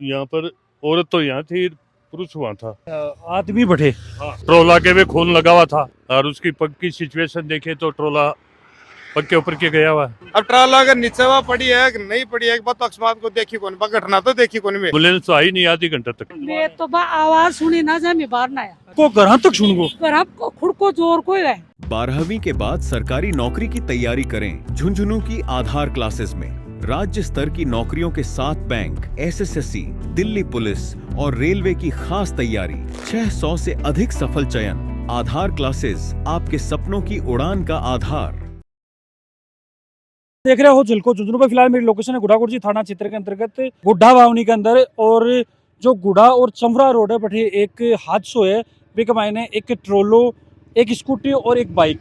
यहाँ पर औरत तो यहाँ थी, पुरुष वहाँ था। आदमी बैठे। ट्रोला के में खून लगा हुआ था और उसकी पग की सिचुएशन देखे तो ट्रोला पग के ऊपर के गया हुआ है। अब ट्राला अगर नीचे हुआ पड़ी है कि नहीं पड़ी है, एक बात तो अकस्मात को देखी कौन, घटना तो देखी कौन में। एम्बुलेंस तो आई नहीं आधी घंटे तक। मैं तो आवाज सुनी ना जा, मैं बाहर ना आया को घर तक सुन गो पर आपको खुद को जोर को है। 12वीं के बाद सरकारी नौकरी की तैयारी करें झुंझुनू की आधार क्लासेस में। राज्य स्तर की नौकरियों के साथ बैंक, एसएससी, दिल्ली पुलिस और रेलवे की खास तैयारी। 600 से अधिक सफल चयन। आधार क्लासेस, आपके सपनों की उड़ान का आधार। देख रहे हो झलको झुंझुनू पर। फिलहाल मेरी लोकेशन है गुड़ागुड़जी थाना क्षेत्र के अंतर्गत गुड्डा बावनी के अंदर। और जो गुड़ा और चमरा रोड है बटे एक हादसो है बेके मायने एक ट्रोलो, एक स्कूटी और एक बाइक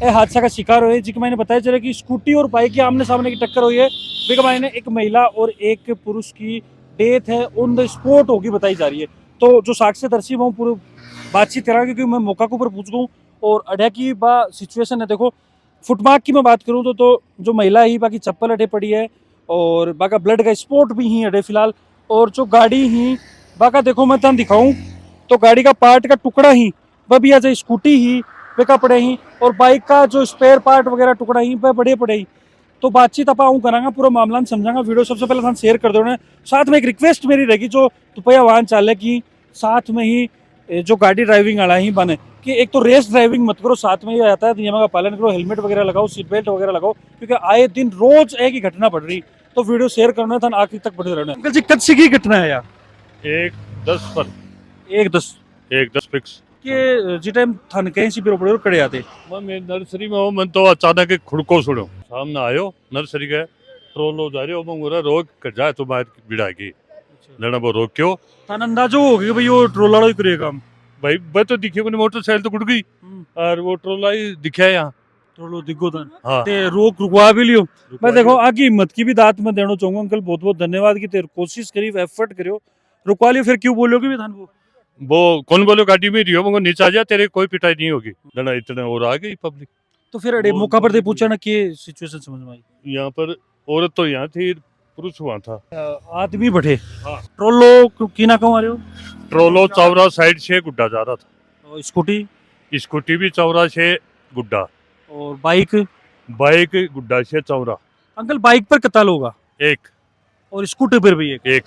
ए हादसा का शिकार हुए। जिसके मैंने बताया चला कि स्कूटी और बाइक की आमने सामने की टक्कर हुई है। बेके मायने एक महिला और एक पुरुष की डेथ है, ऑन द स्पॉट होगी बताई जा रही है। तो जो साक्ष्यदर्शी वो पूरी बातचीत करा क्योंकि मैं मौका के ऊपर पूछ गऊँ और अड्या की बा सिचुएशन है। देखो फुटमार्क की मैं बात करूँ तो जो महिला ही बाकी चप्पल अड्डे पड़ी है और बाका ब्लड का स्पॉट भी ही अड्डे फिलहाल। और जो गाड़ी ही बाका देखो मैं तन दिखाऊं तो गाड़ी का पार्ट का टुकड़ा ही वह भी आज स्कूटी ही बेका पड़े ही और बाइक का जो स्पेयर पार्ट वगैरह टुकड़ा ही वह बड़े पड़े ही। तो बातचीत आप आऊँ करांगा, पूरा मामला समझांगा। वीडियो सबसे पहले थान शेयर कर दो। साथ में एक रिक्वेस्ट मेरी रहेगी जो दुपहिया वाहन चालक की साथ में ही जो गाड़ी ड्राइविंग वाला ही बने कि एक तो रेस ड्राइविंग मत करो, साथ में ये आता है नियमों का पालन करो, हेलमेट वगैरह लगाओ, सीट बेल्ट वगैरह लगाओ क्योंकि आए दिन रोज एक ही घटना बढ़ रही। तो वीडियो शेयर करना था आखिर तक बढ़े रहना। अंकल जी कद से की घटना है यार? 1:10 पर 1:10 फिक्स के जी टाइम थाने कहीं से भी पड़े और कड़े आते। मैं नर्सरी में हूँ, मन तो अचानक एक खुड़को सुनो सामने आयो नर्सरी के ट्रोलो जा रहे हो मंगूरा रोक कर जाए तो बाहर भिड़ा की लड़ा वो रोक क्यों थाना अंदाजो हो गया भाई वो ट्रोला ही करे काम। भाई मैं तो दिखे कोनी, मोटरसाइकिल तो गुड़ गई और वो ट्रोला ही दिखा यहाँ ट्रोलो दिखो था। हाँ ते रोक रुकवा भी लियो। मैं देखो आगे हिम्मत की भी दात में देना चाहूंगा अंकल, बहुत बहुत धन्यवाद की तेरे कोशिश करी, एफर्ट करियो, रुकवा लियो। फिर क्यों बोलोगे भी थान वो कौन बोलो गाड़ी में रियो मंगो नीचे आ जा, तेरे कोई पिटाई नहीं होगी लड़ा इतने और आ गई पब्लिक। तो फिर अड़े मौका पर दे पूछा ना कि सिचुएशन समझ में आई। यहाँ पर औरत तो यहाँ थी, पुरुष वहाँ था। आदमी बैठे। हाँ। ट्रोलो की ना कहूँ आ रहे हो? ट्रोलो चौरा साइड से गुड्डा जा रहा था। और स्कूटी स्कूटी भी चौरा से गुड्डा और बाइक गुड्डा से चौरा। अंकल बाइक पर कितना होगा? एक और स्कूटी पर भी एक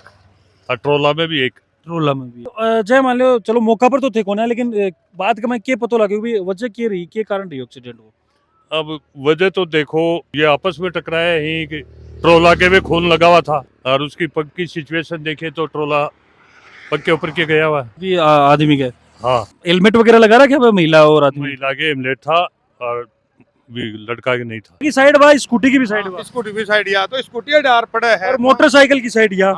और ट्रोला में भी एक। ट्रोला में भी। जय मान लो चलो मौका पर तो थे कौन है, लेकिन बात का मैं क्या पता लगे भी वजह क्या रही, क्या कारण रही एक्सीडेंट हो? अब वजह तो देखो ये आपस में टकराया ही कि ट्रोला के में खून लगा हुआ था और उसकी पग की सिचुएशन देखे तो ट्रोला पग के ऊपर के गया हुआ है। भी आदमी के हाँ हेलमेट वगैरह लगा रहा क्या महिला और आदमी? महिला के हेमलेट था और भी लड़का के नहीं था। की साइड बा स्कूटी की भी साइड बा स्कूटी की साइड या तो स्कूटी डार पड़ा है और मोटरसाइकिल की साइड या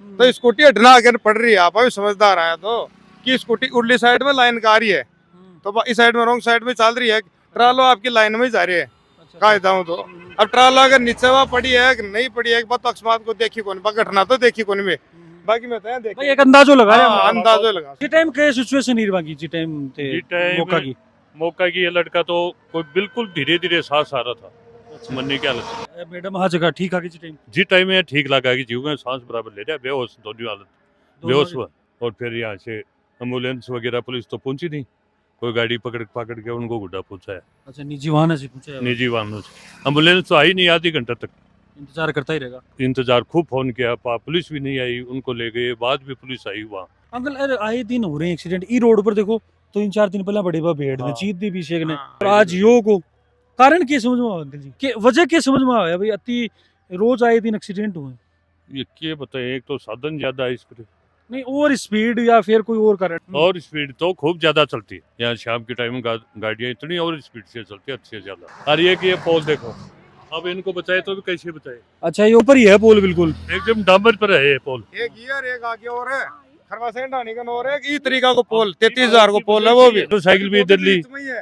तो स्कूटी हटना अगर पड़ रही है। आप अभी समझदार आया तो कि स्कूटी उर्ली साइड में लाइन का आ रही है तो इस साइड में रॉन्ग साइड में चल रही है, ट्रालो आपकी लाइन में जा रही है कायदा हूँ। तो अब ट्राला अगर नीचे हुआ पड़ी है कि नहीं पड़ी है, एक बात तो अकस्मात को देखी कौन, घटना तो देखी कौन में। बाकी मैं तो भाई एक अंदाजो लगा रहे हैं। अंदाजो लगा जी टाइम के सिचुएशन ही बाकी जी टाइम थे मौका की ये लड़का तो कोई बिल्कुल धीरे धीरे सांस आ रहा था, मरने की हालत। मैडम हाँ जगह ठीक आ गई जी टाइम में ठीक लगा कि जीव में सांस बराबर ले रहा, बेहोश दोनों हालत बेहोश हुआ। और फिर यहाँ से एम्बुलेंस वगैरह पुलिस तो पहुंची नहीं, कोई गाड़ी पकड़ के उनको गुड्डा पहुंचाया। अच्छा निजी वाहन से पूछा? निजी वाहनों से। एम्बुलेंस तो आई नहीं आधी घंटे तक, इंतजार करता ही रहेगा। इंतजार खूब फोन किया, पुलिस भी नहीं आई, उनको ले गए, बाद में पुलिस आई वहाँ। अंकल अरे आए दिन हो रहे हैं एक्सीडेंट ई रोड पर। देखो 3-4 दिन पहले बड़े भेड़ ने चीत दी पीछे ने और आज योग को कारण क्या समझ में आया अंकल जी, के वजह क्या समझ में आया भाई अति रोज आए दिन एक्सीडेंट हुए? ये क्या बताएं, एक तो साधन ज्यादा है इस पर, नहीं और स्पीड या फिर कोई और कारण? और स्पीड तो खूब ज्यादा चलती है यहाँ शाम के टाइम गाड़ियाँ इतनी और स्पीड से चलती है, अच्छी ज्यादा। और ये कि ये पोल देखो, अब इनको बचाए तो भी कैसे बचाए। अच्छा ये ऊपर ही है पोल बिल्कुल एकदम डामर पर है ये पोल। एक ईयर एक आगे और है खरवासें ढानी का और एक ई तरीका को पोल 33,000 को पोल है वो भी। तो साइकिल भी इधर ली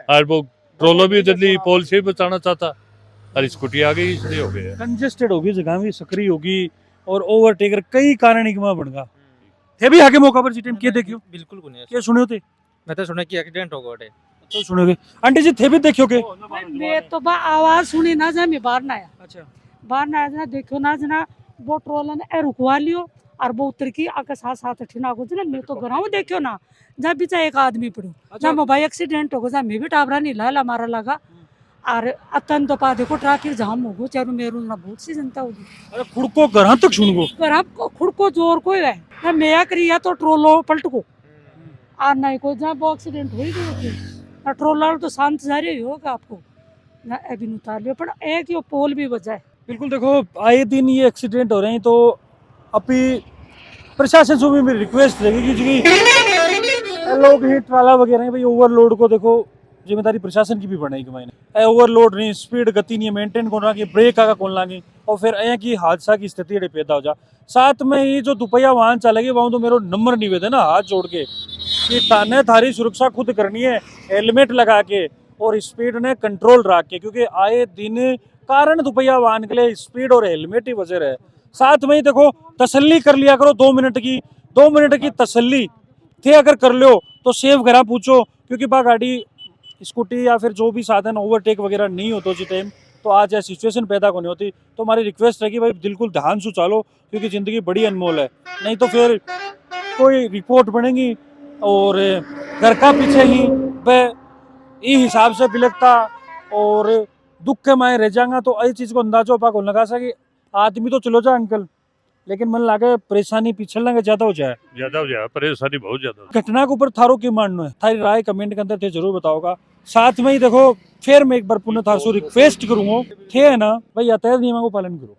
और वो ट्रोलो भी इधर ली, पोल से बचाना चाहता और स्कूटी आ गई इसलिए हो गया। कंजेस्टेड होगी जगह भी, सक्रिय होगी और ओवरटेकर कई कारण एक बन गया थे भी आगे मौका पर जी टाइम के देखियो बिल्कुल को नहीं क्या सुने थे? मैं तो सुना कि एक्सीडेंट हो गया तो सुनोगे आंटी जी थे भी देखियो के? मैं तो आवाज सुनी ना जा, मैं बाहर ना आया। अच्छा बाहर ना आया देखो ना जना वो ट्रोला ने रुकवा लियो और वो उतर की आके साथ साथ ठिना को ना मैं तो गराऊ देखियो ना जहाँ बीचा एक आदमी पड़ो जहाँ मोबाइल एक्सीडेंट हो गया जहाँ मैं भी टाबरा नहीं लाला मारा लगा और अतन तो पा देखो ट्रैफिक जाम हो गो चारों मेरू ना बहुत सी जनता होगी अरे खुड़को घर तक सुन गो पर आप खुड़को जोर कोई है ना मैं करिया तो ट्रोलो पलट को और नहीं को जहाँ वो एक्सीडेंट हो ही गया ट्रोलर तो शांत जा रही होगा आपको ना अभी उतार लियो पर एक यो पोल भी बजा है। बिल्कुल देखो आए दिन ये एक्सीडेंट हो रहे हैं तो अभी प्रशासन से भी मेरी रिक्वेस्ट रहेगी कि लोग ही ट्राला वगैरह भाई ओवरलोड को देखो जिम्मेदारी प्रशासन की भी बनेगी मैंने ओवरलोड नहीं स्पीड गति नहीं मेंटेन करना कि ब्रेक आगा कौन लागे और फिर ऐ की हादसा की स्थिति पैदा हो जा साथ में ही जो दुपहिया वाहन चलेगी वहाँ तो मेरा नंबर निवेदन है हाथ जोड़ के कि ताने थारी सुरक्षा खुद करनी है हेलमेट लगा के और स्पीड ने कंट्रोल रख के क्योंकि आए दिन कारण दुपहिया वाहन के लिए स्पीड और हेलमेट ही वजह है। साथ में ही देखो तसल्ली कर लिया करो 2 मिनट की तसल्ली थे अगर कर लो तो सेफ घर पूछो क्योंकि बा गाड़ी स्कूटी या फिर जो भी साधन ओवरटेक वगैरह नहीं होता उसी टाइम तो आज यह सिचुएशन पैदा नहीं होती। तो हमारी रिक्वेस्ट है कि भाई बिल्कुल ध्यान से चालो क्योंकि ज़िंदगी बड़ी अनमोल है नहीं तो फिर कोई रिपोर्ट बनेगी और घर का पीछे ही वह इस हिसाब से बिलकता और दुख के माए रह जाएगा। तो इस चीज़ को अंदाजा पा को लगा सके आदमी तो चलो जा अंकल लेकिन मन लागे परेशानी पिछड़ना ज्यादा हो जाए परेशानी बहुत ज्यादा। घटना के ऊपर थारो की मानना है थारी राय कमेंट के अंदर थे जरूर बताओगा। साथ में ही देखो फिर मैं एक बार पुनः थार से रिक्वेस्ट करूंगा थे है ना भाई यातायात नियमों को पालन करो।